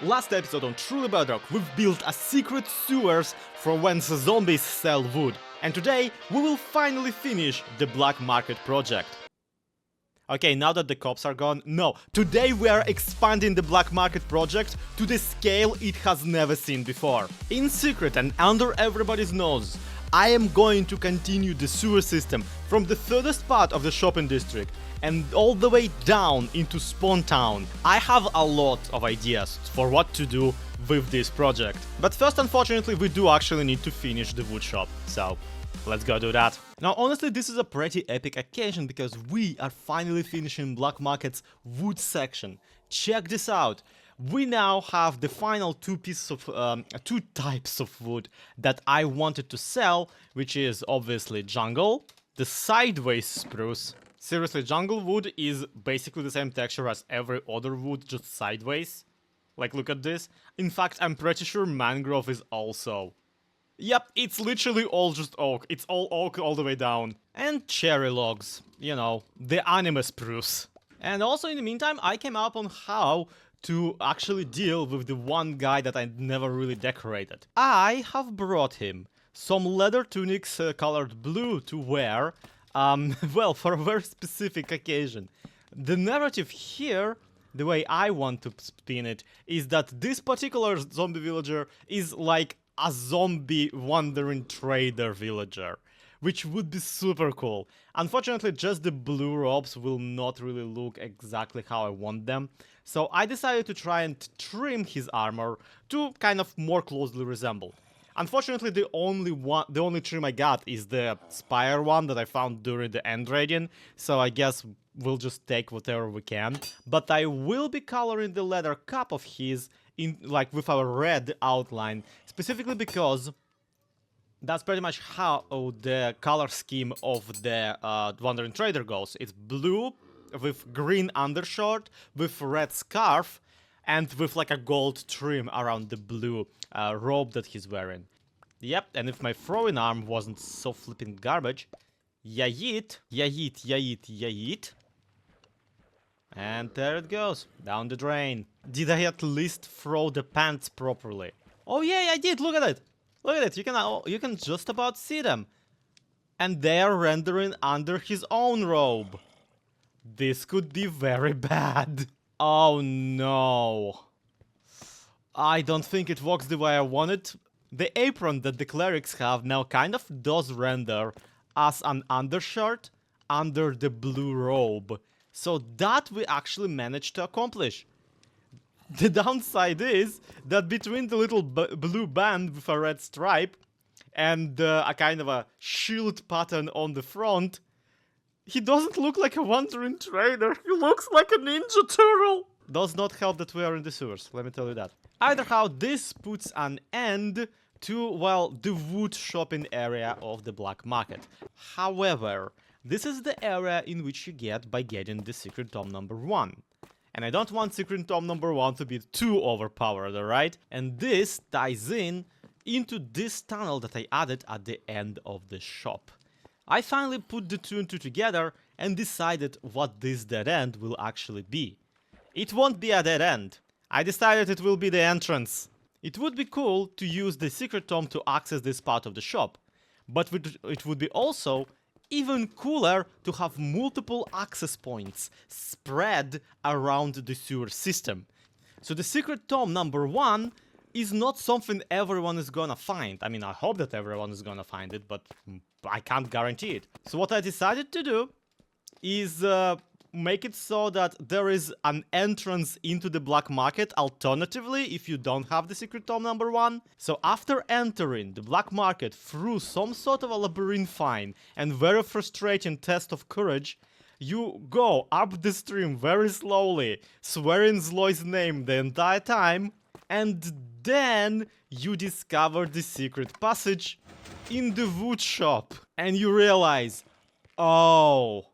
Last episode on Truly Bedrock, we've built a secret sewers for when zombies sell wood. And today, we will finally finish the Black Market project. Okay, now that the cops are gone, no. Today we are expanding the Black Market project to the scale it has never seen before. In secret and under everybody's nose, I am going to continue the sewer system from the furthest part of the shopping district and all the way down into Spawn Town. I have a lot of ideas for what to do with this project. But first, unfortunately, we do actually need to finish the wood shop, so let's go do that. Now, honestly, this is a pretty epic occasion because we are finally finishing Black Market's wood section. Check this out. We now have the final two types of wood that I wanted to sell, which is obviously jungle, the sideways spruce. Seriously, jungle wood is basically the same texture as every other wood, just sideways. Like, look at this. In fact, I'm pretty sure mangrove is also. Yep, it's literally all just oak. It's all oak all the way down. And cherry logs, you know, the anime spruce. And also in the meantime, I came up on how to actually deal with the one guy that I never really decorated. I have brought him some leather tunics colored blue to wear, well, for a very specific occasion. The narrative here, the way I want to spin it, is that this particular zombie villager is like a zombie wandering trader villager, which would be super cool. Unfortunately, just the blue robes will not really look exactly how I want them, so I decided to try and trim his armor to kind of more closely resemble. Unfortunately, the only trim I got is the spire one that I found during the end raiding, so I guess we'll just take whatever we can. But I will be coloring the leather cap of his in like with our red outline, specifically because that's pretty much how the color scheme of the Wandering Trader goes. It's blue with green undershirt, with red scarf, and with like a gold trim around the blue robe that he's wearing. Yep, and if my throwing arm wasn't so flipping garbage, yeet, yeet, yeet, yeet. And there it goes, down the drain. Did I at least throw the pants properly? Oh yeah, I did, look at it! Look at it, you can just about see them. And they are rendering under his own robe. This could be very bad. Oh no. I don't think it works the way I want it. The apron that the clerics have now kind of does render as an undershirt under the blue robe. So that we actually managed to accomplish. The downside is that between the little blue band with a red stripe and a kind of a shield pattern on the front, he doesn't look like a wandering trader. He looks like a ninja turtle. Does not help that we are in the sewers, let me tell you that. Either how, this puts an end to, well, the wood shopping area of the Black Market. However, this is the area in which you get by getting the Secret Tome number 1. And I don't want Secret Tome number 1 to be too overpowered, alright? And this ties into this tunnel that I added at the end of the shop. I finally put the two and two together and decided what this dead end will actually be. It won't be a dead end. I decided it will be the entrance. It would be cool to use the Secret Tome to access this part of the shop, but it would be also even cooler to have multiple access points spread around the sewer system. So the Secret Tome number 1 is not something everyone is gonna find. I mean, I hope that everyone is gonna find it, but I can't guarantee it. So what I decided to do is make it so that there is an entrance into the Black Market alternatively if you don't have the Secret Tome number 1. So after entering the Black Market through some sort of a labyrinthine and very frustrating test of courage, you go up the stream very slowly, swearing Zloy's name the entire time, and then you discover the secret passage in the wood shop. And you realize, oh,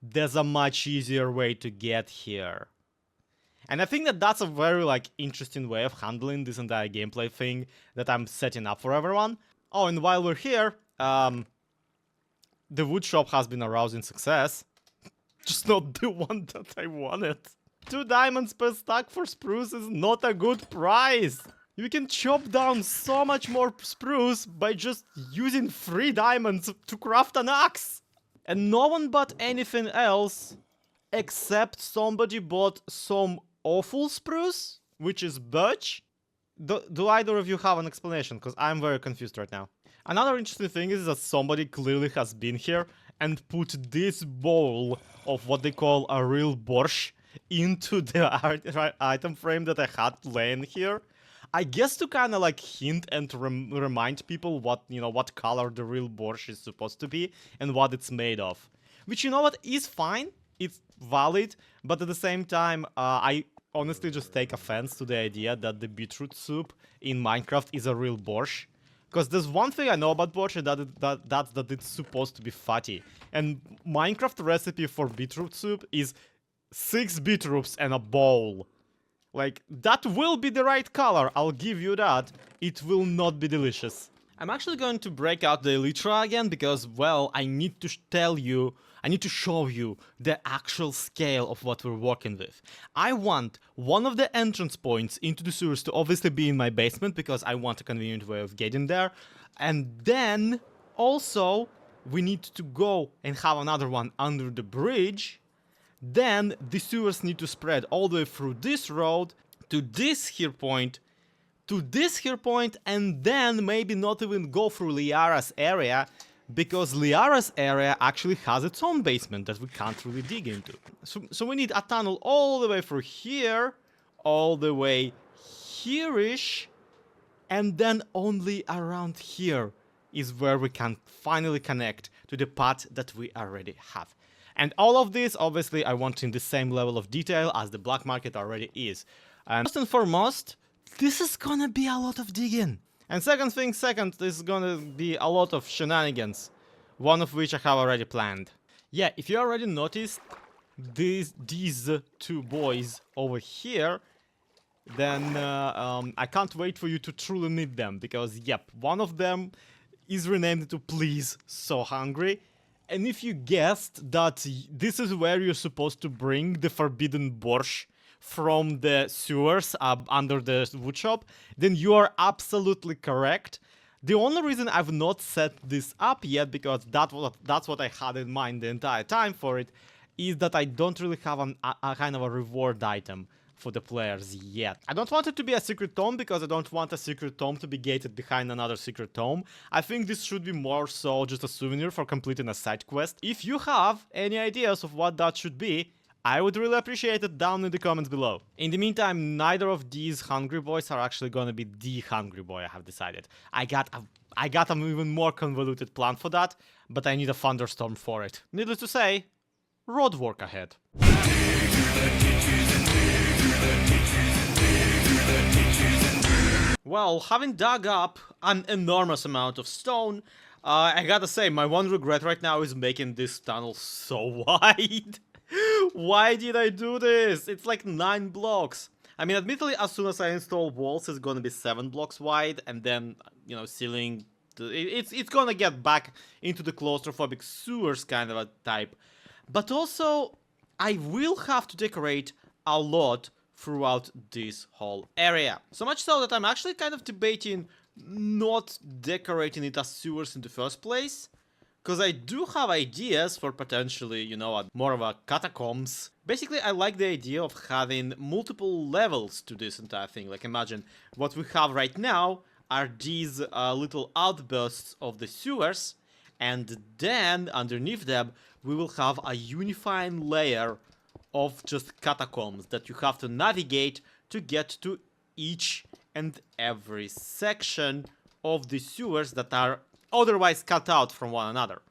there's a much easier way to get here. And I think that that's a very interesting way of handling this entire gameplay thing that I'm setting up for everyone. Oh, and while we're here, the wood shop has been a rousing success. Just not the one that I wanted. 2 diamonds per stack for spruce is not a good price. You can chop down so much more spruce by just using 3 diamonds to craft an axe. And no one bought anything else except somebody bought some awful spruce, which is birch. Do either of you have an explanation? Because I'm very confused right now. Another interesting thing is that somebody clearly has been here and put this bowl of what they call a real borscht into the item frame that I had laying here. I guess to kind of like hint and remind people what, what color the real borscht is supposed to be and what it's made of. Which, you know what, is fine. It's valid, but at the same time, I honestly just take offense to the idea that the beetroot soup in Minecraft is a real borscht. Because there's one thing I know about borscht, and that's that it's supposed to be fatty. And Minecraft recipe for beetroot soup is 6 beetroots and a bowl. Like, that will be the right color, I'll give you that. It will not be delicious. I'm actually going to break out the elytra again because, well, I need to show you the actual scale of what we're working with. I want one of the entrance points into the sewers to obviously be in my basement because I want a convenient way of getting there. And then, also, we need to go and have another one under the bridge. Then the sewers need to spread all the way through this road to this here point, and then maybe not even go through Liara's area, because Liara's area actually has its own basement that we can't really dig into. So we need a tunnel all the way through here, all the way here-ish, and then only around here is where we can finally connect to the path that we already have. And all of this, obviously, I want in the same level of detail as the black market already is. And first and foremost, this is gonna be a lot of digging. And second, this is gonna be a lot of shenanigans, one of which I have already planned. Yeah, if you already noticed these 2 boys over here, then I can't wait for you to truly meet them, because yep, one of them is renamed to Please So Hungry. And if you guessed that this is where you're supposed to bring the forbidden borscht from the sewers under the woodshop, then you are absolutely correct. The only reason I've not set this up yet, because that's what I had in mind the entire time for it, is that I don't really have a kind of a reward item for the players yet. I don't want it to be a secret tome because I don't want a secret tome to be gated behind another secret tome. I think this should be more so just a souvenir for completing a side quest. If you have any ideas of what that should be, I would really appreciate it down in the comments below. In the meantime, neither of these hungry boys are actually gonna be the hungry boy, I have decided. I got an even more convoluted plan for that, but I need a thunderstorm for it. Needless to say, road work ahead. Well, having dug up an enormous amount of stone, I gotta say, my one regret right now is making this tunnel so wide. Why did I do this? It's like 9 blocks. I mean, admittedly, as soon as I install walls, it's gonna be 7 blocks wide, and then, ceiling... It's gonna get back into the claustrophobic sewers kind of a type. But also, I will have to decorate a lot throughout this whole area. So much so that I'm actually kind of debating not decorating it as sewers in the first place. Because I do have ideas for potentially, more of a catacombs. Basically, I like the idea of having multiple levels to this entire thing. Like, imagine what we have right now are these little outbursts of the sewers. And then, underneath them, we will have a unifying layer of just catacombs that you have to navigate to get to each and every section of the sewers that are otherwise cut out from one another.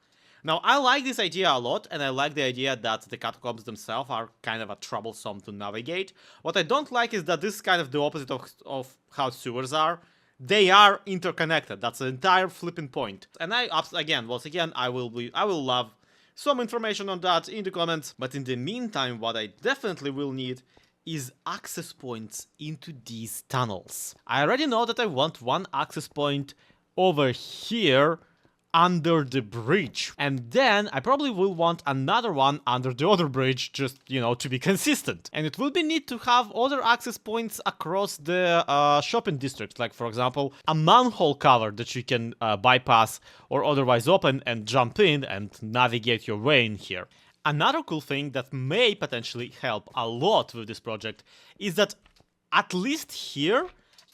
Now, I like this idea a lot, and I like the idea that the catacombs themselves are kind of a troublesome to navigate. What I don't like is that this is kind of the opposite of how sewers are. They are interconnected. That's the entire flipping point. And once again, I will love some information on that in the comments. But in the meantime, what I definitely will need is access points into these tunnels. I already know that I want one access point over here under the bridge. And then I probably will want another one under the other bridge, just, you know, to be consistent. And it will be neat to have other access points across the shopping district, like for example, a manhole cover that you can bypass or otherwise open and jump in and navigate your way in here. Another cool thing that may potentially help a lot with this project is that at least here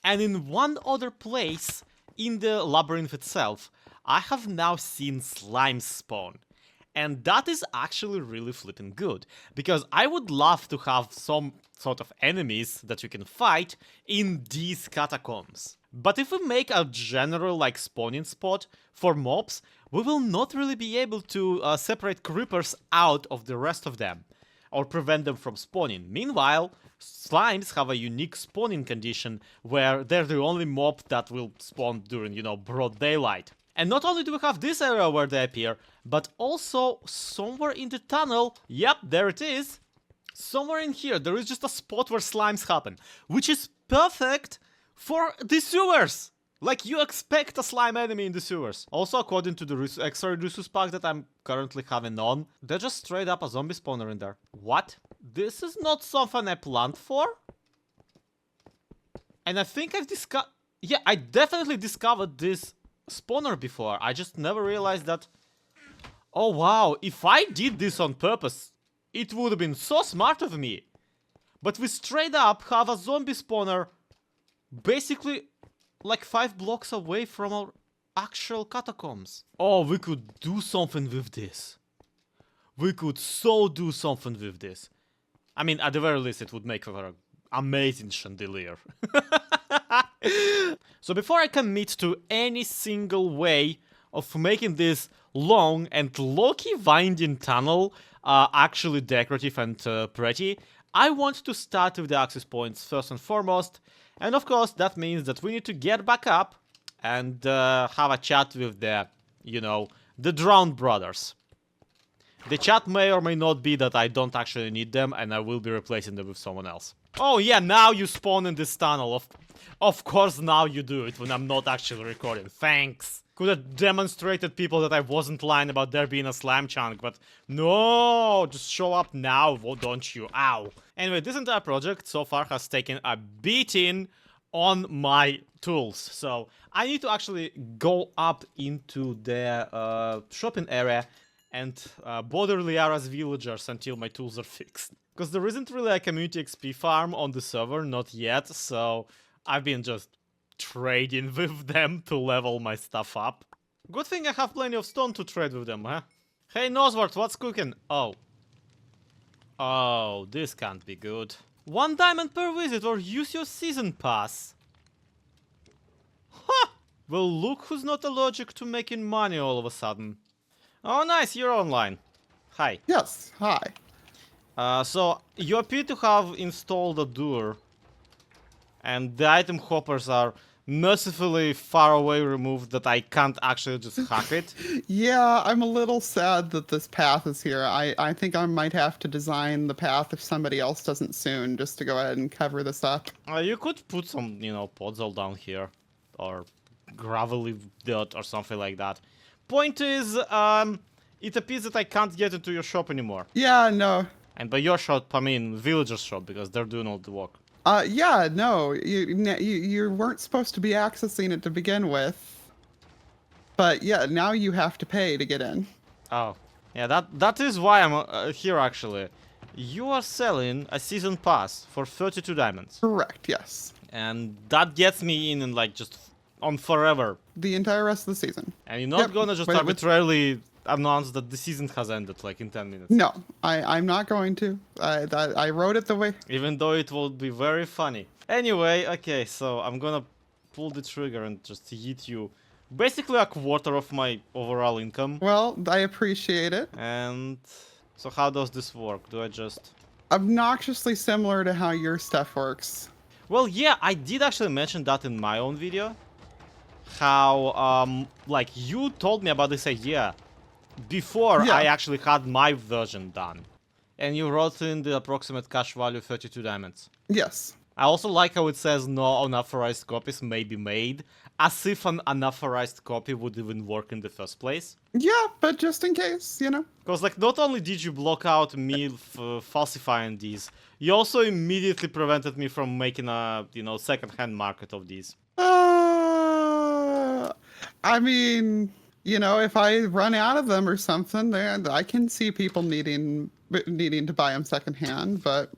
and in one other place in the labyrinth itself, I have now seen slimes spawn. And that is actually really flipping good, because I would love to have some sort of enemies that you can fight in these catacombs. But if we make a general like spawning spot for mobs, we will not really be able to separate creepers out of the rest of them, or prevent them from spawning. Meanwhile, slimes have a unique spawning condition where they're the only mob that will spawn during, you know, broad daylight. And not only do we have this area where they appear, but also somewhere in the tunnel, yep, there it is, somewhere in here, there is just a spot where slimes happen, which is perfect for the sewers! Like, you expect a slime enemy in the sewers. Also, according to the extra resource pack that I'm currently having on, there's just straight up a zombie spawner in there. What? This is not something I planned for? And I think I've discovered... Yeah, I definitely discovered this spawner before. I just never realized that... Oh wow, if I did this on purpose, it would have been so smart of me. But we straight up have a zombie spawner basically like 5 blocks away from our actual catacombs. Oh, we could do something with this. We could so do something with this. I mean, at the very least, it would make for an amazing chandelier. So before I commit to any single way of making this long and low-key winding tunnel actually decorative and pretty, I want to start with the access points first and foremost. And of course, that means that we need to get back up and have a chat with the, you know, the drowned brothers. The chat may or may not be that I don't actually need them and I will be replacing them with someone else. Oh yeah, now you spawn in this tunnel. Of course now you do it when I'm not actually recording. Thanks. Could have demonstrated people that I wasn't lying about there being a slime chunk, but no, just show up now, don't you? Ow. Anyway, this entire project so far has taken a beating on my tools, so I need to actually go up into the shopping area and bother Liara's villagers until my tools are fixed. Because there isn't really a community XP farm on the server, not yet, so I've been just trading with them to level my stuff up. Good thing I have plenty of stone to trade with them, huh? Hey Noswart, what's cooking? Oh. Oh, this can't be good. 1 diamond per visit or use your season pass. Ha! Well, look who's not allergic to making money all of a sudden. Oh nice, you're online. Hi. Yes, hi. So, you appear to have installed a door. And the item hoppers are mercifully far away removed that I can't actually just hack it. Yeah, I'm a little sad that this path is here. I think I might have to design the path if somebody else doesn't soon, just to go ahead and cover this up. You could put some, you know, pods all down here. Or gravelly dirt or something like that. Point is, it appears that I can't get into your shop anymore. Yeah, no. And by your shop, I mean villager's shop, because they're doing all the work. Yeah, no, you weren't supposed to be accessing it to begin with. But yeah, now you have to pay to get in. Oh, yeah, that is why I'm here actually. You are selling a season pass for 32 diamonds. Correct, yes. And that gets me in and like just on forever. The entire rest of the season. And you're not gonna just arbitrarily announce that the season has ended like in 10 minutes. No, I'm not going to. I wrote it the way. Even though it will be very funny. Anyway, okay, so I'm gonna pull the trigger and just hit you. Basically a quarter of my overall income. Well, I appreciate it. And so how does this work? Do I just... Obnoxiously similar to how your stuff works. Well, yeah, I did actually mention that in my own video. How, like, you told me about this idea before I actually had my version done. And you wrote in the approximate cash value 32 diamonds. Yes. I also like how it says no unauthorized copies may be made, as if an unauthorized copy would even work in the first place. Yeah, but just in case, you know. Because, like, not only did you block out me falsifying these, you also immediately prevented me from making a, second-hand market of these. I mean, you know, if I run out of them or something, then I can see people needing to buy them secondhand, but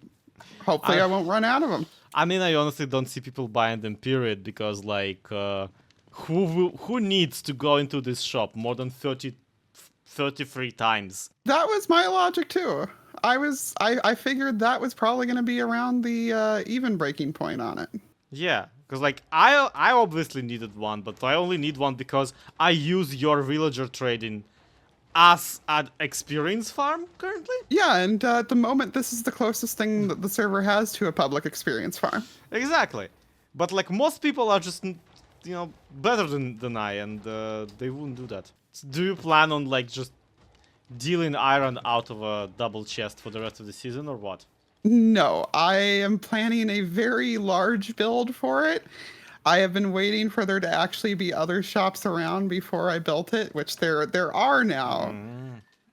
hopefully I won't run out of them. I mean, I honestly don't see people buying them, period, because, like, who needs to go into this shop more than 33 times? That was my logic too. I figured that was probably going to be around the even breaking point on it. Yeah, because, like, I obviously needed one, but I only need one because I use your villager trading as an experience farm currently. Yeah, and at the moment, this is the closest thing that the server has to a public experience farm. Exactly. But, like, most people are just, better than I, and they wouldn't do that. So do you plan on, like, just dealing iron out of a double chest for the rest of the season, or what? No, I am planning a very large build for it. I have been waiting for there to actually be other shops around before I built it, which there are now.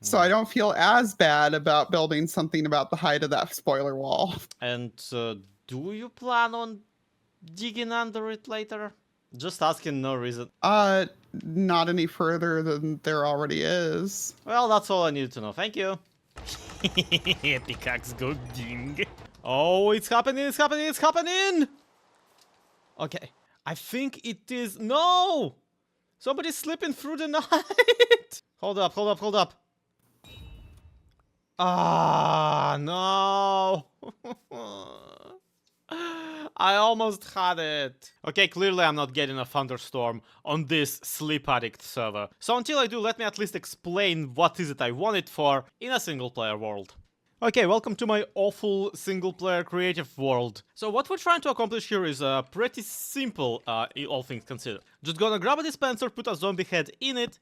So I don't feel as bad about building something about the height of that spoiler wall. And do you plan on digging under it later? Just asking, no reason. Not any further than there already is. Well, that's all I needed to know. Thank you. Pickaxe go ding. Oh, it's happening, it's happening, it's happening! Okay, I think it is... No! Somebody's slipping through the night! Hold up, hold up, hold up. Ah, no! I almost had it. Okay, clearly I'm not getting a thunderstorm on this sleep addict server. So until I do, let me at least explain what is it I want it for in a single player world. Okay, welcome to my awful single player creative world. So what we're trying to accomplish here is pretty simple, all things considered. Just gonna grab a dispenser, put a zombie head in it,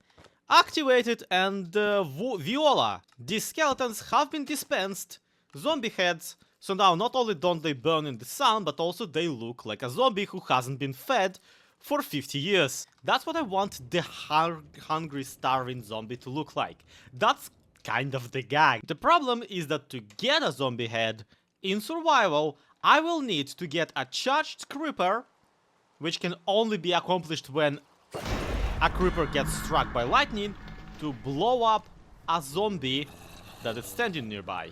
activate it, and voila! These skeletons have been dispensed, zombie heads. So now, not only don't they burn in the sun, but also they look like a zombie who hasn't been fed for 50 years. That's what I want the hungry, starving zombie to look like. That's kind of the gag. The problem is that to get a zombie head in survival, I will need to get a charged creeper, which can only be accomplished when a creeper gets struck by lightning, to blow up a zombie that is standing nearby.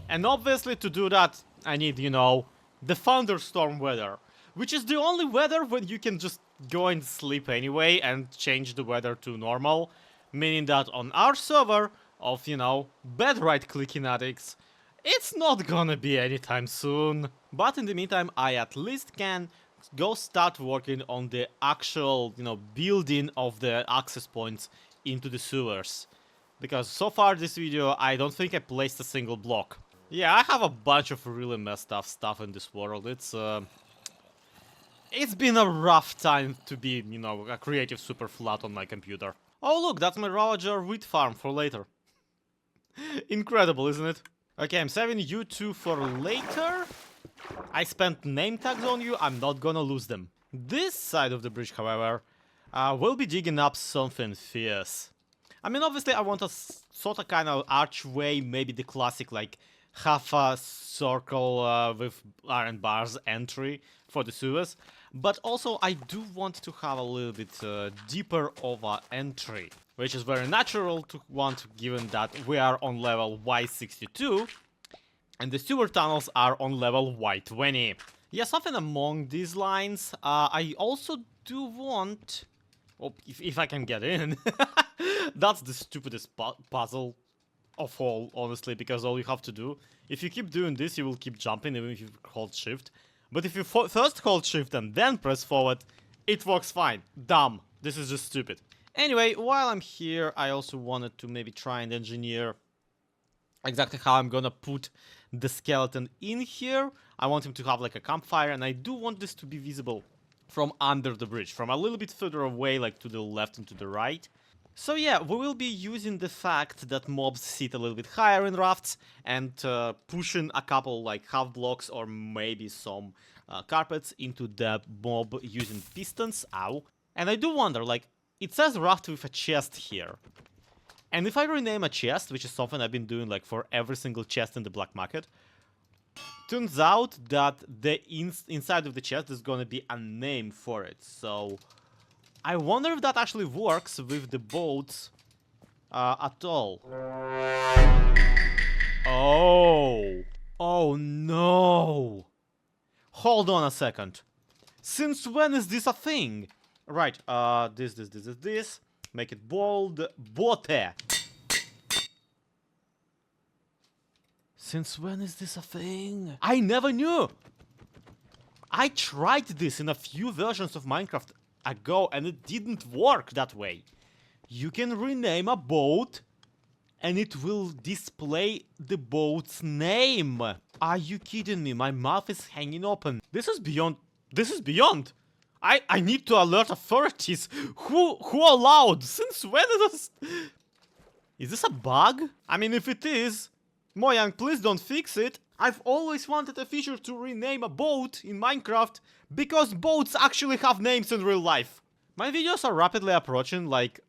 And obviously to do that, I need, the thunderstorm weather. Which is the only weather when you can just go and sleep anyway and change the weather to normal. Meaning that on our server of, bed right-clicking addicts, it's not gonna be anytime soon. But in the meantime, I at least can go start working on the actual, building of the access points into the sewers. Because so far this video, I don't think I placed a single block. Yeah, I have a bunch of really messed up stuff in this world. It's been a rough time to be, a creative super flat on my computer. Oh look, that's my Ravager wheat farm for later. Incredible, isn't it? Okay, I'm saving you two for later. I spent name tags on you, I'm not gonna lose them. This side of the bridge, however, will be digging up something fierce. I mean, obviously I want a sort of kind of archway, maybe the classic, like, half a circle with iron bars entry for the sewers, but also I do want to have a little bit deeper of an entry, which is very natural to want given that we are on level Y62 and the sewer tunnels are on level Y20. Yeah, something along these lines. I also do want... Oh, if I can get in. That's the stupidest puzzle of all, honestly, because all you have to do, if you keep doing this, you will keep jumping even if you hold shift. But if you first hold shift and then press forward, it works fine. Dumb. This is just stupid. Anyway, while I'm here, I also wanted to maybe try and engineer exactly how I'm gonna put the skeleton in here. I want him to have like a campfire, and I do want this to be visible from under the bridge, from a little bit further away, like to the left and to the right. So yeah, we will be using the fact that mobs sit a little bit higher in rafts and pushing a couple like half blocks or maybe some carpets into the mob using pistons. Ow. And I do wonder, like, it says raft with a chest here. And if I rename a chest, which is something I've been doing like for every single chest in the black market, turns out that the inside of the chest is gonna be a name for it. So I wonder if that actually works with the boats at all. Oh. Oh no. Hold on a second. Since when is this a thing? Right, this. Make it bold. Bote. Since when is this a thing? I never knew. I tried this in a few versions of Minecraft ago and it didn't work that way. You can rename a boat and it will display the boat's name. Are you kidding me? My mouth is hanging open. This is beyond. This is beyond. I need to alert authorities. Who allowed? Since when is this? Is this a bug? I mean, if it is, Mojang, please don't fix it. I've always wanted a feature to rename a boat in Minecraft because boats actually have names in real life. My videos are rapidly approaching, like,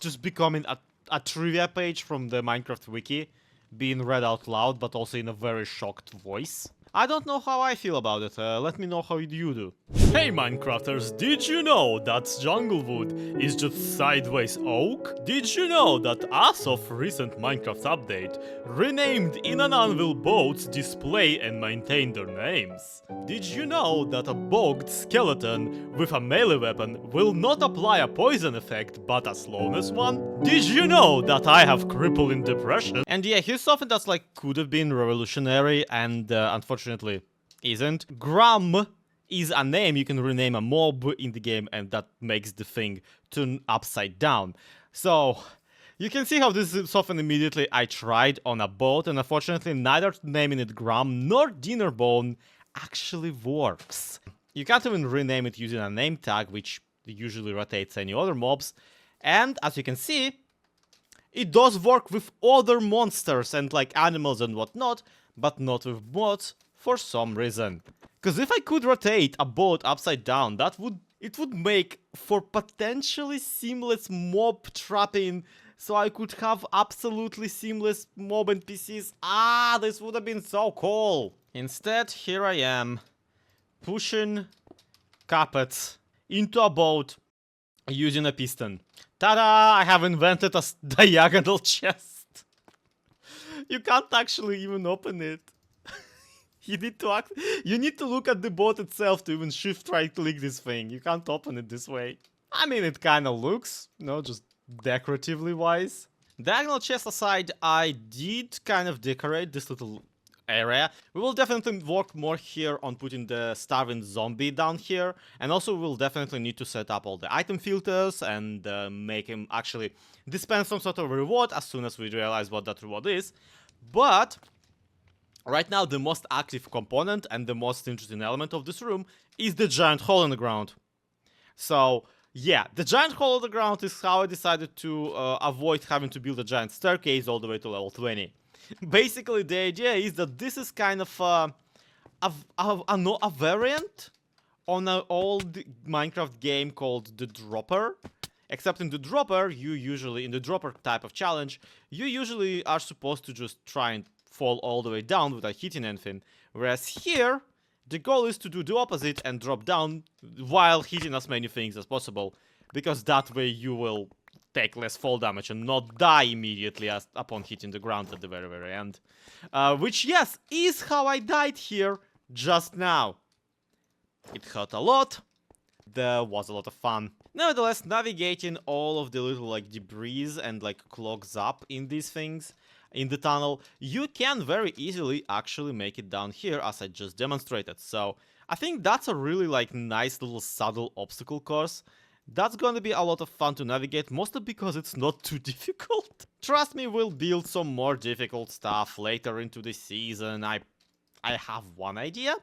just becoming a trivia page from the Minecraft wiki, being read out loud, but also in a very shocked voice. I don't know how I feel about it, let me know how you do. Hey Minecrafters, did you know that jungle wood is just sideways oak? Did you know that as of recent Minecraft update, renamed in an anvil boats display and maintain their names? Did you know that a bogged skeleton with a melee weapon will not apply a poison effect but a slowness one? Did you know that I have crippling depression? And yeah, here's something that's like could have been revolutionary and unfortunately isn't. Gram is a name you can rename a mob in the game and that makes the thing turn upside down. So you can see how this is something immediately I tried on a boat and unfortunately neither naming it Gram nor Dinnerbone actually works. You can't even rename it using a name tag which usually rotates any other mobs, and as you can see it does work with other monsters and like animals and whatnot, but not with bots for some reason. Because if I could rotate a boat upside down, it would make for potentially seamless mob trapping, so I could have absolutely seamless mob NPCs. Ah, this would have been so cool. Instead, here I am, pushing carpets into a boat using a piston. Ta-da! I have invented a diagonal chest. You can't actually even open it. You need to look at the boat itself to even shift right click this thing. You can't open it this way. I mean, it kind of looks, you know, just decoratively wise. Diagonal chest aside, I did kind of decorate this little area. We will definitely work more here on putting the starving zombie down here, and also we'll definitely need to set up all the item filters and make him actually dispense some sort of reward as soon as we realize what that reward is. But right now the most active component and the most interesting element of this room is the giant hole in the ground. So yeah, the giant hole in the ground is how I decided to avoid having to build a giant staircase all the way to level 20. Basically, the idea is that this is kind of a variant on an old Minecraft game called the Dropper. Except in the Dropper, in the Dropper type of challenge, you usually are supposed to just try and fall all the way down without hitting anything. Whereas here, the goal is to do the opposite and drop down while hitting as many things as possible. Because that way you will take less fall damage and not die immediately upon hitting the ground at the very, very end. Which, yes, is how I died here just now. It hurt a lot. There was a lot of fun. Nevertheless, navigating all of the little like debris and like clogs up in these things in the tunnel, you can very easily actually make it down here as I just demonstrated. So I think that's a really like nice little subtle obstacle course. That's gonna be a lot of fun to navigate, mostly because it's not too difficult. Trust me, we'll build some more difficult stuff later into the season. I have one idea,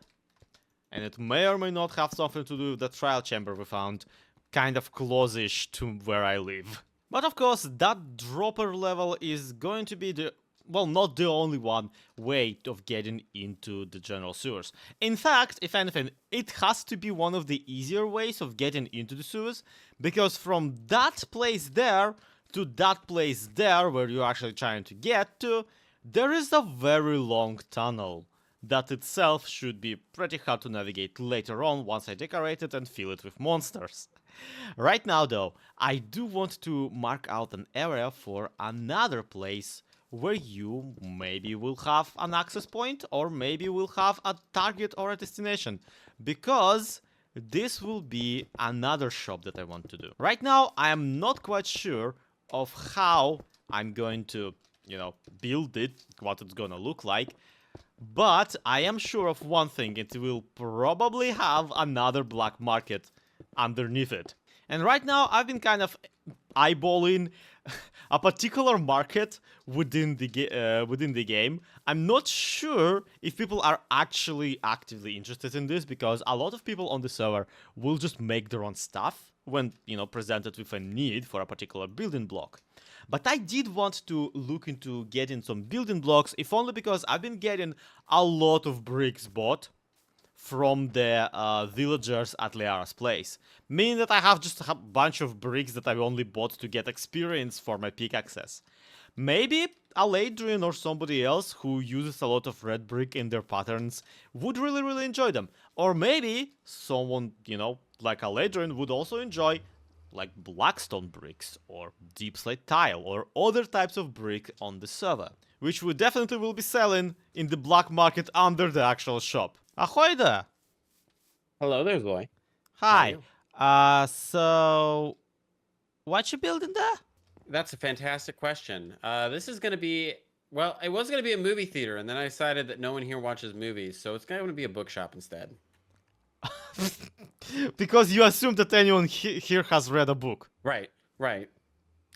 and it may or may not have something to do with the trial chamber we found kind of close-ish to where I live. But of course, that dropper level is going to be the, well, not the only one way of getting into the general sewers. In fact, if anything, it has to be one of the easier ways of getting into the sewers, because from that place there to that place there where you're actually trying to get to, there is a very long tunnel that itself should be pretty hard to navigate later on once I decorate it and fill it with monsters. Right now though, I do want to mark out an area for another place where you maybe will have an access point or maybe will have a target or a destination, because this will be another shop that I want to do. Right now I am not quite sure of how I'm going to, build it, what it's gonna look like, but I am sure of one thing, it will probably have another black market underneath it. And right now I've been kind of eyeballing a particular market within the game. I'm not sure if people are actually actively interested in this, because a lot of people on the server will just make their own stuff when, presented with a need for a particular building block. But I did want to look into getting some building blocks, if only because I've been getting a lot of bricks bought from the villagers at Liara's place. Meaning that I have just a bunch of bricks that I only bought to get experience for my pickaxes. Maybe a Ladrian or somebody else who uses a lot of red brick in their patterns would really enjoy them. Or maybe someone, like a Ladrian would also enjoy like blackstone bricks or deep slate tile or other types of brick on the server, which we definitely will be selling in the black market under the actual shop. Ahoy there! Hello there, Zloy. Hi. So what you building there? That's a fantastic question. This is going to be, well, it was going to be a movie theater, and then I decided that no one here watches movies, so it's going to be a bookshop instead. Because you assume that anyone here has read a book. Right.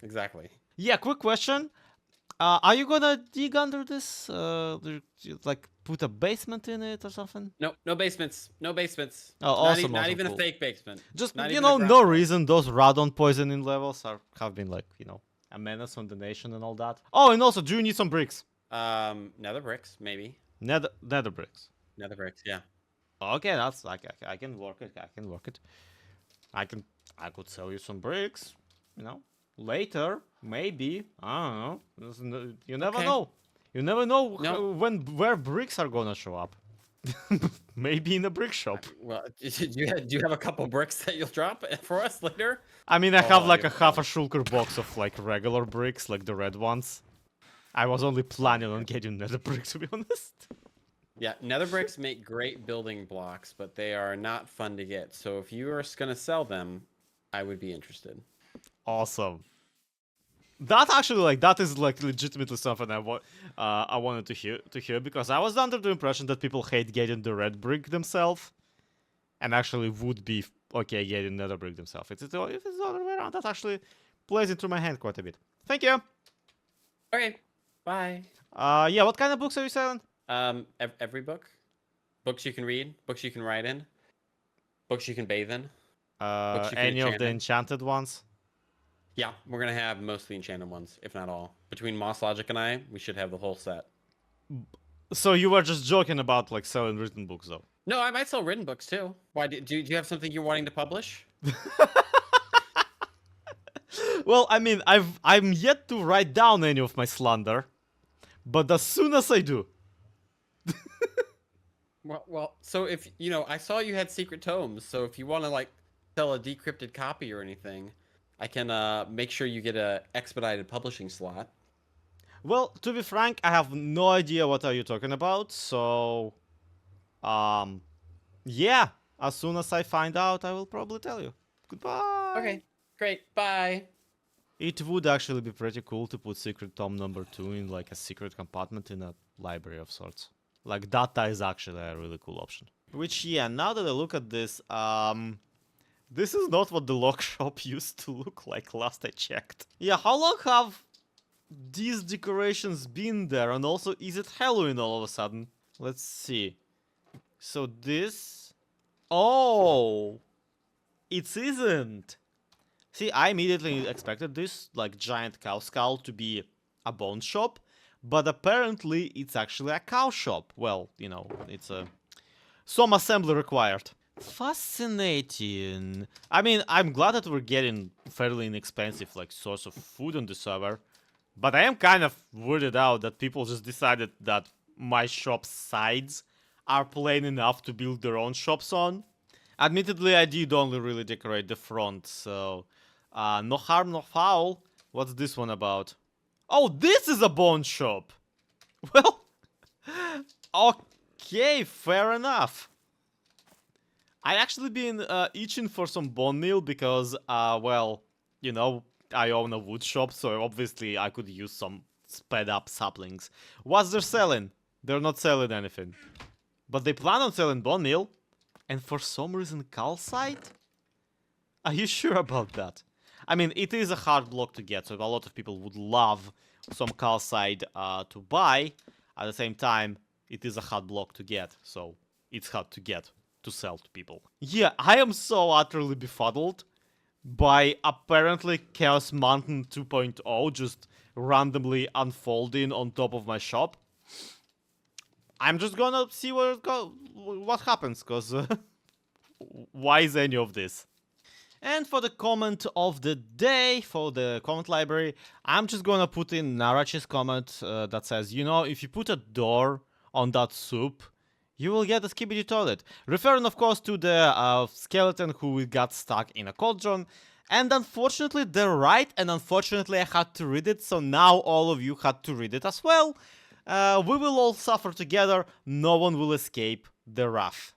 Exactly. Yeah, quick question. Are you gonna dig under this? Like put a basement in it or something? No basements. No basements. Oh, awesome. Not even cool. a fake basement. Just, Not no reason those radon poisoning levels have been like, a menace on the nation and all that. Oh, and also, do you need some bricks? Nether bricks, maybe. Nether bricks. Nether bricks, yeah. Okay, that's like I can work it. I could sell you some bricks, later, maybe. I don't know. You never know. You never know where bricks are gonna show up. Maybe in a brick shop. Well, do you have a couple bricks that you'll drop for us later? I mean, I have like a half a shulker box of like regular bricks, like the red ones. I was only planning on getting nether brick, to be honest. Yeah, nether bricks make great building blocks, but they are not fun to get. So if you are going to sell them, I would be interested. Awesome. That actually, that is legitimately something I wanted to hear, because I was under the impression that people hate getting the red brick themselves, and actually would be okay getting nether brick themselves. If it's the other way around, that actually plays into my hand quite a bit. Thank you. Okay, bye. Yeah, what kind of books are you selling? Every book. Books you can read, books you can write in, books you can bathe in. Any of the enchanted ones? Yeah, we're gonna have mostly enchanted ones, if not all. Between Moss Logic and I, we should have the whole set. So you were just joking about selling written books, though? No, I might sell written books too. Why? Do you have something you're wanting to publish? Well, I mean, I'm yet to write down any of my slander, but as soon as I do. Well, so if I saw you had secret tomes, so if you want to sell a decrypted copy or anything, I can make sure you get a expedited publishing slot. Well, to be frank, I have no idea what are you talking about, so yeah, as soon as I find out, I will probably tell you. Goodbye. Okay, great. Bye. It would actually be pretty cool to put secret tome number 2 in a secret compartment in a library of sorts. That is actually a really cool option. Which, yeah, now that I look at this, this is not what the lock shop used to look like last I checked. Yeah, how long have these decorations been there? And also, is it Halloween all of a sudden? Let's see. So this... Oh! It isn't! See, I immediately expected this, like, giant cow skull to be a bone shop, but apparently it's actually a cow shop. Well, you know, it's a... some assembly required. Fascinating. I mean, I'm glad that we're getting fairly inexpensive, like, source of food on the server, but I am kind of weirded out that people just decided that my shop's sides are plain enough to build their own shops on. Admittedly, I did only really decorate the front, so... no harm, no foul. What's this one about? Oh, this is a bone shop! Well... okay, fair enough. I actually been itching for some bone meal because, well, you know, I own a wood shop, so obviously I could use some sped up saplings. What's they're selling? They're not selling anything. But they plan on selling bone meal. And for some reason calcite? Are you sure about that? I mean, it is a hard block to get, so a lot of people would love some calcite to buy. At the same time, it is a hard block to get, so it's hard to get to sell to people. Yeah, I am so utterly befuddled by apparently Chaos Mountain 2.0 just randomly unfolding on top of my shop. I'm just gonna see what happens, cause why is any of this? And for the comment of the day, for the comment library, I'm just gonna put in Narach's comment that says, you know, if you put a door on that soup, you will get a skibidi toilet. Referring, of course, to the skeleton who got stuck in a cauldron. And unfortunately, they're right, and unfortunately I had to read it, so now all of you had to read it as well. We will all suffer together, no one will escape the wrath.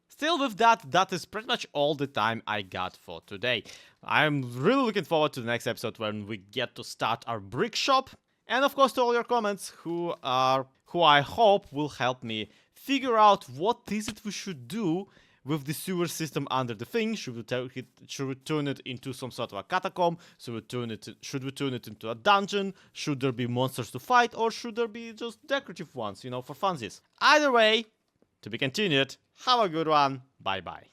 Still with that, that is pretty much all the time I got for today. I'm really looking forward to the next episode when we get to start our brick shop. And of course to all your comments who I hope will help me figure out what is it we should do with the sewer system under the thing. Should we turn it into some sort of a catacomb? Should we turn it into a dungeon? Should there be monsters to fight? Or should there be just decorative ones, you know, for funsies? Either way, to be continued. Have a good one. Bye bye.